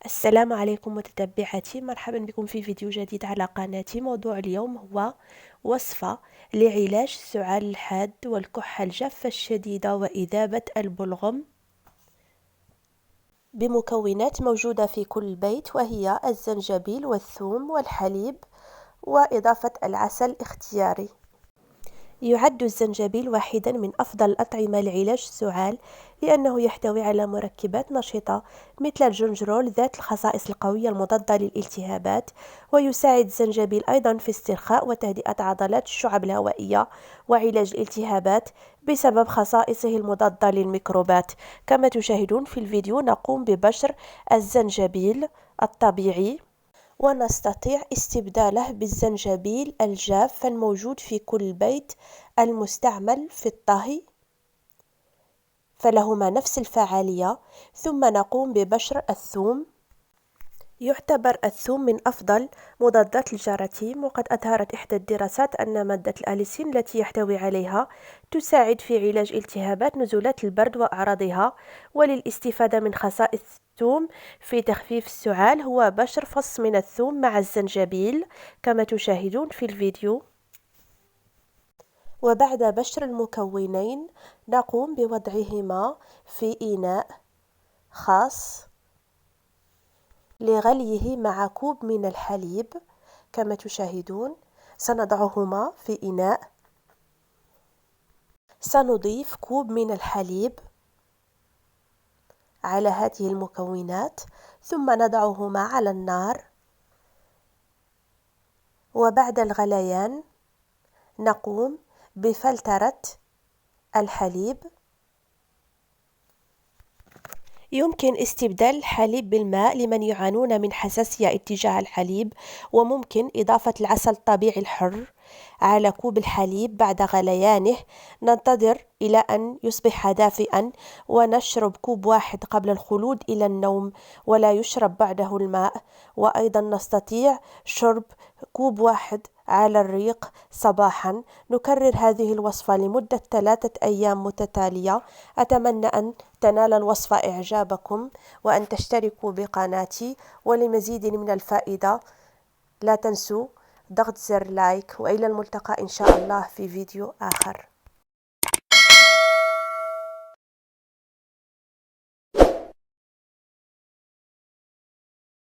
السلام عليكم متتبعاتي، مرحبا بكم في فيديو جديد على قناتي. موضوع اليوم هو وصفة لعلاج السعال الحاد والكحة الجافة الشديدة وإذابة البلغم بمكونات موجودة في كل بيت، وهي الزنجبيل والثوم والحليب وإضافة العسل اختياري. يعد الزنجبيل واحدا من أفضل الأطعمة لعلاج السعال، لأنه يحتوي على مركبات نشطة مثل الجنجرول ذات الخصائص القوية المضادة للالتهابات. ويساعد الزنجبيل أيضا في استرخاء وتهدئة عضلات الشعب الهوائية وعلاج الالتهابات بسبب خصائصه المضادة للميكروبات. كما تشاهدون في الفيديو، نقوم ببشر الزنجبيل الطبيعي، ونستطيع استبداله بالزنجبيل الجاف الموجود في كل بيت المستعمل في الطهي، فلهما نفس الفعالية. ثم نقوم ببشر الثوم. يعتبر الثوم من أفضل مضادات الجراثيم، وقد أظهرت إحدى الدراسات أن مادة الأليسين التي يحتوي عليها تساعد في علاج التهابات نزلات البرد وأعراضها. وللاستفادة من خصائص الثوم في تخفيف السعال، هو بشر فص من الثوم مع الزنجبيل كما تشاهدون في الفيديو. وبعد بشر المكونين نقوم بوضعهما في إناء خاص لغليه مع كوب من الحليب. كما تشاهدون سنضعهما في إناء، سنضيف كوب من الحليب على هذه المكونات، ثم نضعهما على النار. وبعد الغليان نقوم بفلترة الحليب. يمكن استبدال الحليب بالماء لمن يعانون من حساسية اتجاه الحليب، وممكن إضافة العسل الطبيعي الحر على كوب الحليب بعد غليانه. ننتظر إلى أن يصبح دافئا، ونشرب كوب واحد قبل الخلود إلى النوم، ولا يشرب بعده الماء. وأيضا نستطيع شرب كوب واحد على الريق صباحا. نكرر هذه الوصفة لمدة 3 أيام متتالية. أتمنى أن تنال الوصفة إعجابكم، وأن تشتركوا بقناتي. ولمزيد من الفائدة لا تنسوا ضغط زر لايك، وإلى الملتقى إن شاء الله في فيديو آخر.